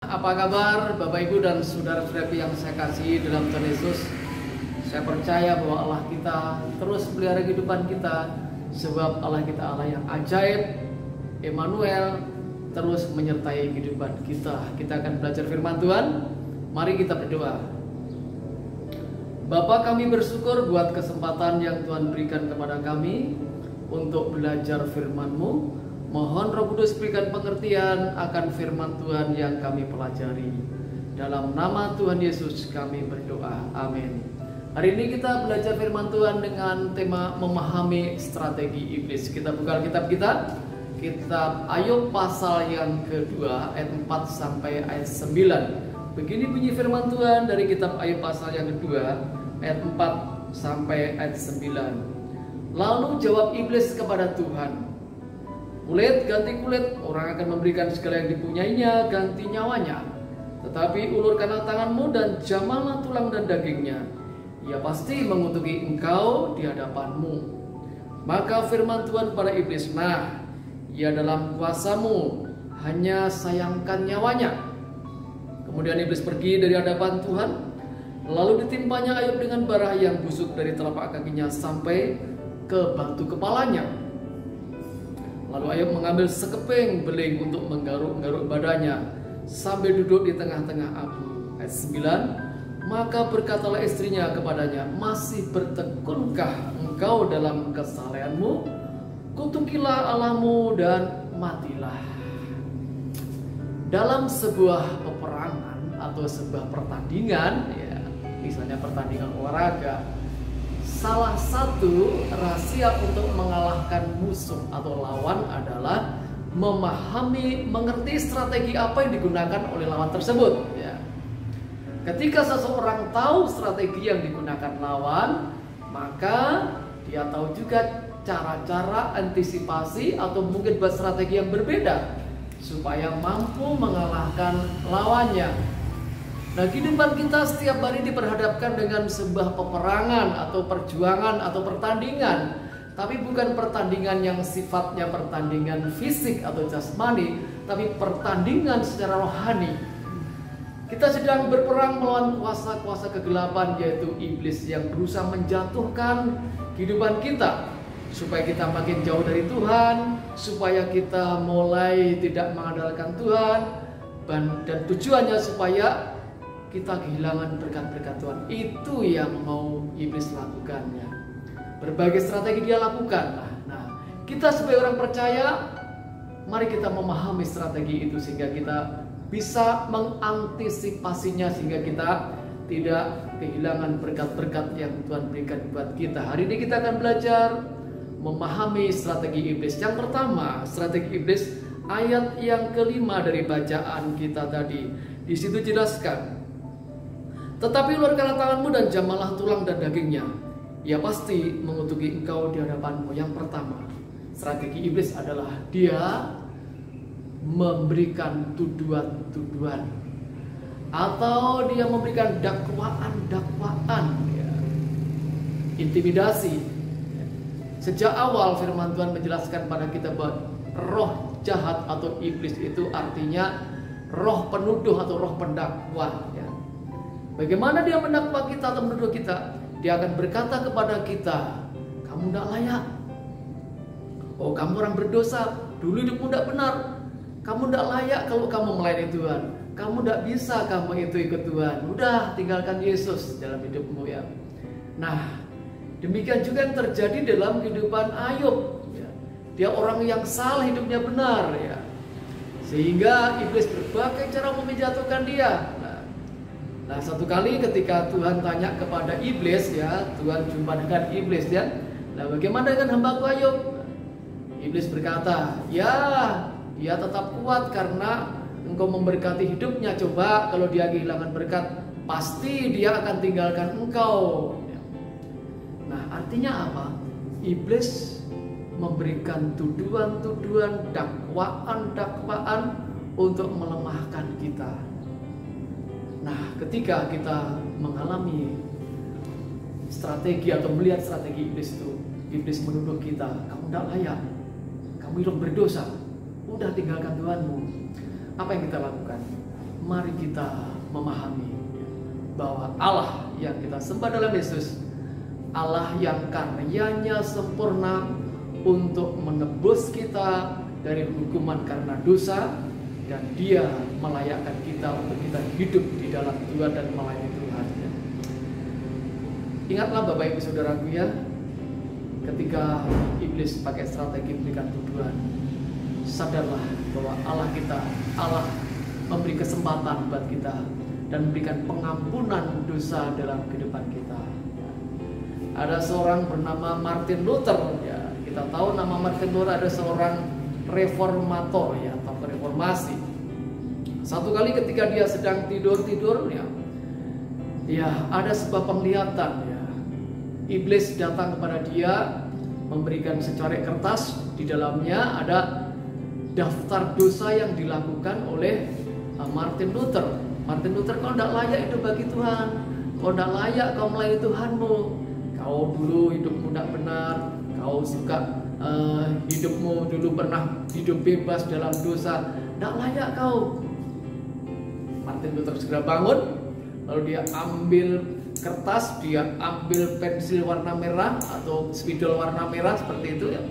Apa kabar Bapak Ibu dan saudara-saudari yang saya kasihi dalam Tuhan Yesus? Saya percaya bahwa Allah kita terus melihara kehidupan kita, sebab Allah kita Allah yang ajaib, Emmanuel, terus menyertai kehidupan kita. Kita akan belajar firman Tuhan. Mari kita berdoa. Bapa, kami bersyukur buat kesempatan yang Tuhan berikan kepada kami untuk belajar firman-Mu. Mohon Roh Kudus berikan pengertian akan firman Tuhan yang kami pelajari. Dalam nama Tuhan Yesus kami berdoa. Amin. Hari ini kita belajar firman Tuhan dengan tema memahami strategi iblis. Kita buka kitab kita, kitab Ayub pasal yang kedua ayat 4 sampai ayat 9. Begini bunyi firman Tuhan dari kitab Ayub pasal yang kedua ayat 4 sampai ayat 9. Lalu jawab iblis kepada Tuhan, kulit ganti kulit, orang akan memberikan segala yang dipunyainya ganti nyawanya. Tetapi ulurkanlah tanganmu dan jamalah tulang dan dagingnya, ia pasti mengutuki engkau di hadapanmu. Maka firman Tuhan kepada iblis, nah, ia dalam kuasamu, hanya sayangkan nyawanya. Kemudian iblis pergi dari hadapan Tuhan. Lalu ditimpanya Ayub dengan bara yang busuk dari telapak kakinya sampai ke batu kepalanya. Lalu Ayub mengambil sekeping beling untuk menggaruk-garuk badannya sambil duduk di tengah-tengah abu. Ayat 9. Maka berkatalah istrinya kepadanya, masih bertekunkah engkau dalam kesalehanmu? Kutukilah Allahmu dan matilah. Dalam sebuah peperangan atau sebuah pertandingan, ya, misalnya pertandingan olahraga, salah satu rahasia untuk mengalahkan musuh atau lawan adalah memahami, mengerti strategi apa yang digunakan oleh lawan tersebut. Ya. Ketika seseorang tahu strategi yang digunakan lawan, maka dia tahu juga cara-cara antisipasi atau mungkin buat strategi yang berbeda supaya mampu mengalahkan lawannya. Nah, kehidupan kita setiap hari diperhadapkan dengan sebuah peperangan atau perjuangan atau pertandingan. Tapi bukan pertandingan yang sifatnya pertandingan fisik atau jasmani, tapi pertandingan secara rohani. Kita sedang berperang melawan kuasa-kuasa kegelapan, yaitu iblis yang berusaha menjatuhkan kehidupan kita, supaya kita makin jauh dari Tuhan, supaya kita mulai tidak mengandalkan Tuhan, dan tujuannya supaya kita kehilangan berkat-berkat Tuhan. Itu yang mau iblis lakukan, ya. Berbagai strategi dia lakukan. Nah, kita sebagai orang percaya, mari kita memahami strategi itu sehingga kita bisa mengantisipasinya, sehingga kita tidak kehilangan berkat-berkat yang Tuhan berikan buat kita. Hari ini kita akan belajar memahami strategi iblis. Yang pertama, strategi iblis, ayat yang kelima dari bacaan kita tadi. Di situ jelaskan, tetapi ulurkanlah tanganmu dan jamalah tulang dan dagingnya, ia pasti mengutuki engkau di hadapanmu. Yang pertama, strategi iblis adalah dia memberikan tuduhan-tuduhan, atau dia memberikan dakwaan-dakwaan, ya, intimidasi. Sejak awal firman Tuhan menjelaskan pada kita bahwa roh jahat atau iblis itu artinya roh penuduh atau roh pendakwah, ya. Bagaimana dia mendakwa kita atau menuduh kita? Dia akan berkata kepada kita, kamu tidak layak. Oh, kamu orang berdosa, dulu hidupmu tidak benar. Kamu tidak layak kalau kamu melayani Tuhan. Kamu tidak bisa kamu itu ikut Tuhan. Udah, tinggalkan Yesus dalam hidupmu, ya. Nah, demikian juga yang terjadi dalam kehidupan Ayub, ya. Dia orang yang salah, hidupnya benar, ya. Sehingga iblis berbagai cara menjatuhkan dia. Nah, satu kali ketika Tuhan tanya kepada iblis, ya, Tuhan jumpa dengan iblis, ya. Nah, bagaimana dengan hambaku Ayub? Iblis berkata, ya, dia tetap kuat karena engkau memberkati hidupnya. Coba kalau dia kehilangan berkat, pasti dia akan tinggalkan engkau. Nah, artinya apa? Iblis memberikan tuduhan-tuduhan, dakwaan-dakwaan untuk melemahkan kita. Nah, ketika kita mengalami strategi atau melihat strategi iblis itu, iblis menuduh kita, kamu tidak layak, kamu hidup berdosa, udah tinggalkan Tuhanmu. Apa yang kita lakukan? mari kita memahami bahwa Allah yang kita sembah dalam Yesus, Allah yang karyanya sempurna untuk menebus kita dari hukuman karena dosa, dan Dia melayakkan kita untuk kita hidup di dalam Tuhan dan melayani Tuhan. Ingatlah Bapak Ibu Saudaraku ya, ketika iblis pakai strategi memberikan tuduhan, sadarlah bahwa Allah kita, Allah memberi kesempatan buat kita dan memberikan pengampunan dosa dalam kehidupan kita. Ada seorang bernama Martin Luther ya, kita tahu nama Martin Luther, ada seorang reformator ya, atau reformasi. Satu kali ketika dia sedang tidur ya, ada sebuah penglihatan ya. Iblis datang kepada dia, memberikan secorek kertas, di dalamnya ada daftar dosa yang dilakukan oleh Martin Luther. Martin Luther, kau tidak layak hidup bagi Tuhan, kau tidak layak kau melayani Tuhanmu, kau dulu hidupmu tidak benar, kau suka hidupmu dulu pernah hidup bebas dalam dosa, tidak layak kau. Martin Luther segera bangun, lalu dia ambil kertas, dia ambil pensil warna merah atau spidol warna merah seperti itu ya.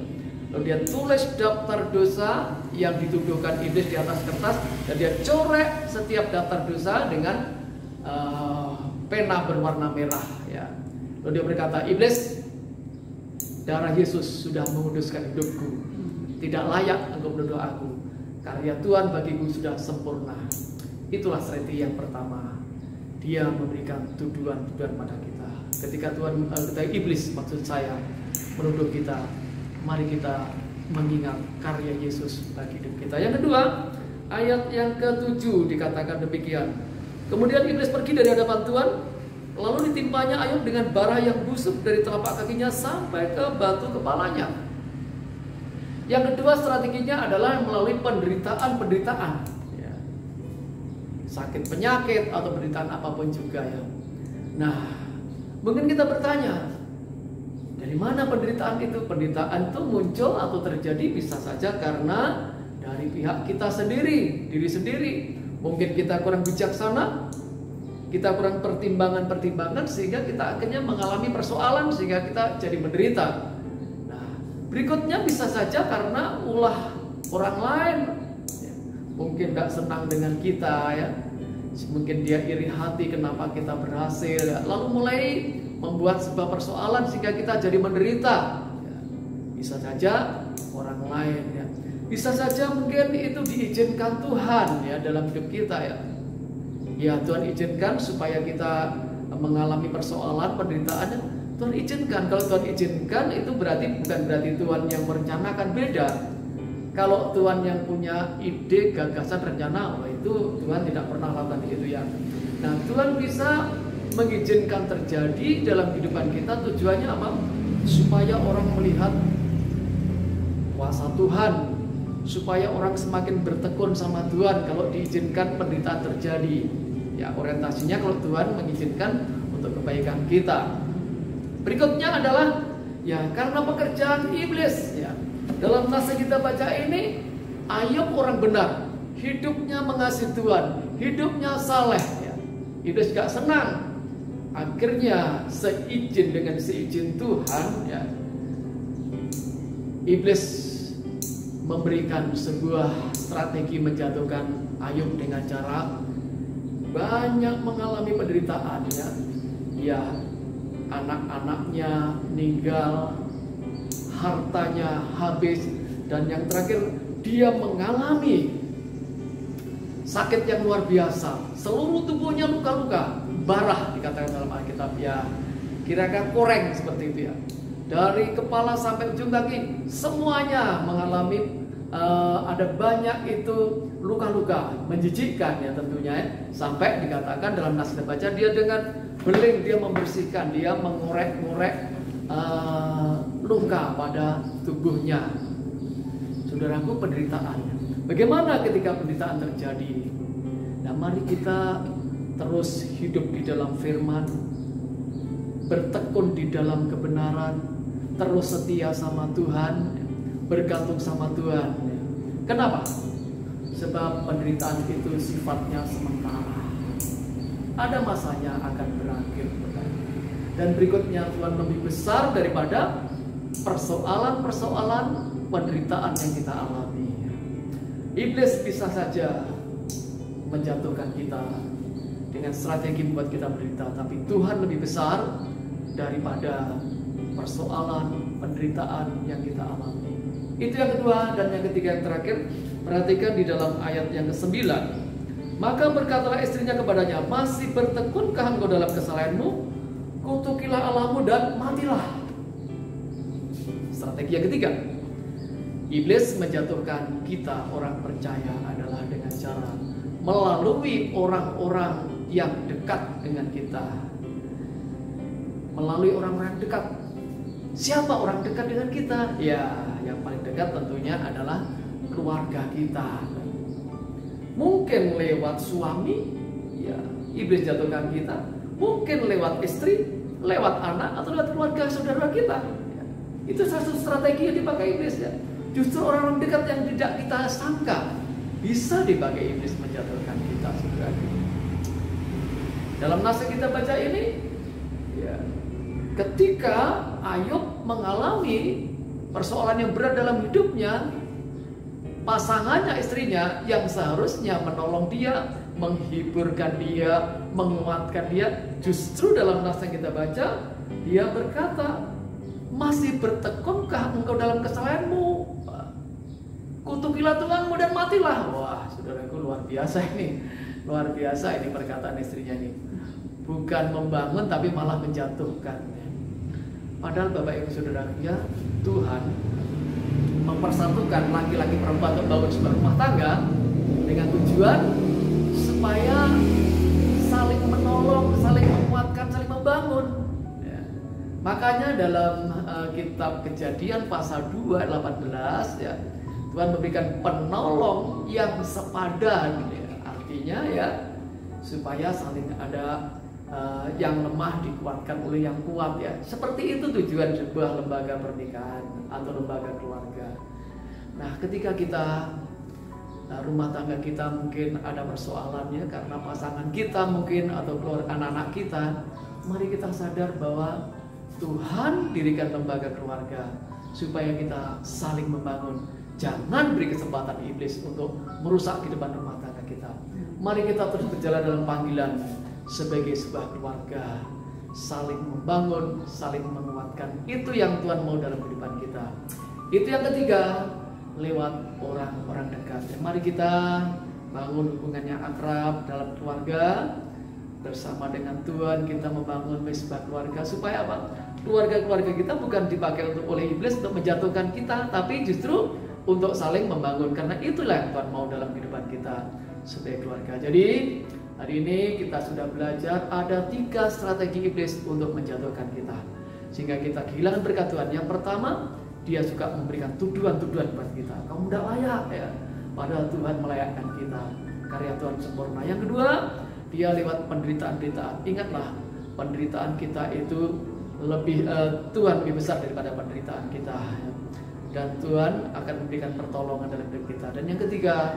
Lalu dia tulis daftar dosa yang dituduhkan iblis di atas kertas, dan dia corek setiap daftar dosa dengan pena berwarna merah ya. Lalu dia berkata, iblis, darah Yesus sudah menguduskan hidupku, tidak layak engkau menuduh aku, karya Tuhan bagiku sudah sempurna. Itulah strategi yang pertama, dia memberikan tuduhan-tuduhan pada kita. Ketika iblis maksud saya menuduh kita, mari kita mengingat karya Yesus bagi hidup kita. Yang kedua, ayat yang ke-7 dikatakan demikian. Kemudian iblis pergi dari hadapan Tuhan, lalu ditimpanya Ayub dengan bara yang busuk dari telapak kakinya sampai ke batu kepalanya. Yang kedua strateginya adalah melalui penderitaan. Ya. Sakit penyakit atau penderitaan apapun juga ya. Nah, mungkin kita bertanya, dari mana penderitaan itu? Penderitaan itu muncul atau terjadi bisa saja karena dari pihak kita sendiri, diri sendiri. Mungkin kita kurang bijaksana, kita kurang pertimbangan sehingga kita akhirnya mengalami persoalan, sehingga kita jadi menderita. Nah, berikutnya bisa saja karena ulah orang lain ya. Mungkin gak senang dengan kita ya, mungkin dia iri hati kenapa kita berhasil ya. Lalu mulai membuat sebuah persoalan sehingga kita jadi menderita ya. Bisa saja orang lain ya. Bisa saja mungkin itu diizinkan Tuhan ya dalam hidup kita ya. Ya, Tuhan izinkan supaya kita mengalami persoalan, penderitaan. Tuhan izinkan. Kalau Tuhan izinkan itu bukan berarti Tuhan yang merencanakan, beda. Kalau Tuhan yang punya ide, gagasan, rencana, itu Tuhan tidak pernah lakukan itu ya. Nah, Tuhan bisa mengizinkan terjadi dalam kehidupan kita, tujuannya apa? Supaya orang melihat kuasa Tuhan, supaya orang semakin bertekun sama Tuhan kalau diizinkan penderitaan terjadi. Ya, orientasinya kalau Tuhan mengizinkan untuk kebaikan kita. Berikutnya adalah ya karena pekerjaan iblis ya. Dalam nas yang kita baca ini, Ayub orang benar, hidupnya mengasihi Tuhan, hidupnya saleh ya. Iblis gak senang. Akhirnya dengan seizin Tuhan ya, iblis memberikan sebuah strategi menjatuhkan Ayub dengan cara banyak mengalami penderitaan ya. Ya, anak-anaknya meninggal, hartanya habis, dan yang terakhir dia mengalami sakit yang luar biasa. Seluruh tubuhnya luka-luka, barah dikatakan dalam Alkitab ya. Kira-kira koreng seperti itu ya. Dari kepala sampai ujung kaki semuanya mengalami ada banyak itu luka-luka menjijikkan ya tentunya ya. Sampai dikatakan dalam nas kita baca, dia dengan beling dia membersihkan, dia mengorek-ngorek luka pada tubuhnya. Saudaraku, penderitaan. Bagaimana ketika penderitaan terjadi? Nah, mari kita terus hidup di dalam firman, bertekun di dalam kebenaran, terus setia sama Tuhan, bergantung sama Tuhan. Kenapa? Sebab penderitaan itu sifatnya sementara. Ada masanya akan berakhir. Dan berikutnya Tuhan lebih besar daripada persoalan-persoalan penderitaan yang kita alami. Iblis bisa saja menjatuhkan kita dengan strategi membuat kita menderita, tapi Tuhan lebih besar daripada persoalan penderitaan yang kita alami. Itu yang kedua. Dan yang ketiga, yang terakhir, perhatikan di dalam ayat yang ke-9. Maka berkatalah istrinya kepadanya, masih bertekunkah engkau dalam kesalahanmu? Kutukilah Allahmu dan matilah. Strategi yang ketiga, iblis menjatuhkan kita orang percaya adalah dengan cara melalui orang-orang yang dekat dengan kita. Melalui orang-orang dekat. Siapa orang dekat dengan kita? Ya, yang paling dekat tentunya adalah keluarga kita. Mungkin lewat suami, ya, iblis jatuhkan kita. Mungkin lewat istri, lewat anak, atau lewat keluarga saudara kita. Ya. Itu satu strategi yang dipakai iblis, ya. Justru orang-orang dekat yang tidak kita sangka bisa dipakai iblis menjatuhkan kita, saudara. Dalam nas yang kita baca ini, ya, ketika Ayub mengalami persoalan yang berat dalam hidupnya, pasangannya, istrinya yang seharusnya menolong dia, menghiburkan dia, menguatkan dia, justru dalam nas yang kita baca, dia berkata, masih bertekunkah engkau dalam kesalahanmu? Kutukilah Tuhanmu dan matilah. Wah, saudaraku, luar biasa ini. Luar biasa ini perkataan istrinya ini. Bukan membangun tapi malah menjatuhkan. Padahal Bapak Ibu Saudara, ya, Tuhan mempersatukan laki-laki perempuan untuk bangun sebuah rumah tangga dengan tujuan supaya saling menolong, saling menguatkan, saling membangun. Ya. Makanya dalam kitab Kejadian pasal 2 ayat 18, ya, Tuhan memberikan penolong yang sepadan, ya. Artinya, ya, supaya saling ada yang lemah dikuatkan oleh yang kuat, ya. Seperti itu tujuan sebuah lembaga pernikahan atau lembaga keluarga. Nah, ketika kita rumah tangga kita mungkin ada persoalannya karena pasangan kita mungkin atau keluarga anak-anak kita, mari kita sadar bahwa Tuhan dirikan lembaga keluarga supaya kita saling membangun. Jangan beri kesempatan iblis untuk merusak kehidupan rumah tangga kita. Mari kita terus berjalan dalam panggilan sebagai sebuah keluarga, saling membangun, saling menguatkan. Itu yang Tuhan mau dalam kehidupan kita. Itu yang ketiga, lewat orang-orang dekat. Mari kita bangun hubungan yang akrab dalam keluarga. Bersama dengan Tuhan kita membangun sebuah keluarga supaya apa? Keluarga-keluarga kita bukan dipakai oleh iblis untuk menjatuhkan kita, tapi justru untuk saling membangun. Karena itulah yang Tuhan mau dalam kehidupan kita sebagai keluarga. Jadi hari ini kita sudah belajar ada 3 strategi iblis untuk menjatuhkan kita, sehingga kita kehilangan berkat Tuhan. Yang pertama, dia suka memberikan tuduhan-tuduhan buat kita. Kamu tidak layak, ya. Padahal Tuhan melayakkan kita. Karya Tuhan sempurna. Yang kedua, dia lewat penderitaan-penderitaan. Ingatlah, penderitaan kita itu Tuhan lebih besar daripada penderitaan kita. Dan Tuhan akan memberikan pertolongan dalam hidup kita. Dan yang ketiga,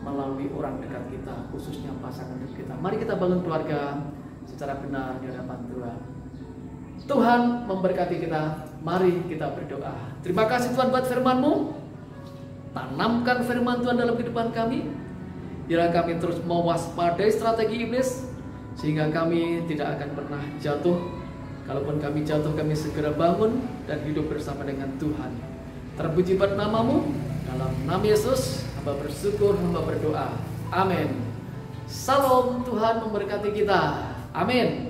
melalui orang dekat kita, khususnya pasangan hidup kita. Mari kita bangun keluarga secara benar di hadapan Tuhan. Tuhan memberkati kita. Mari kita berdoa. Terima kasih Tuhan buat firman-Mu. Tanamkan firman Tuhan dalam kehidupan kami. Biarlah kami terus mewaspadai strategi iblis, sehingga kami tidak akan pernah jatuh. Kalaupun kami jatuh, kami segera bangun dan hidup bersama dengan Tuhan. Terpuji buat nama-Mu. Dalam nama Yesus, hamba bersyukur, hamba berdoa. Amin. Salam, Tuhan memberkati kita. Amin.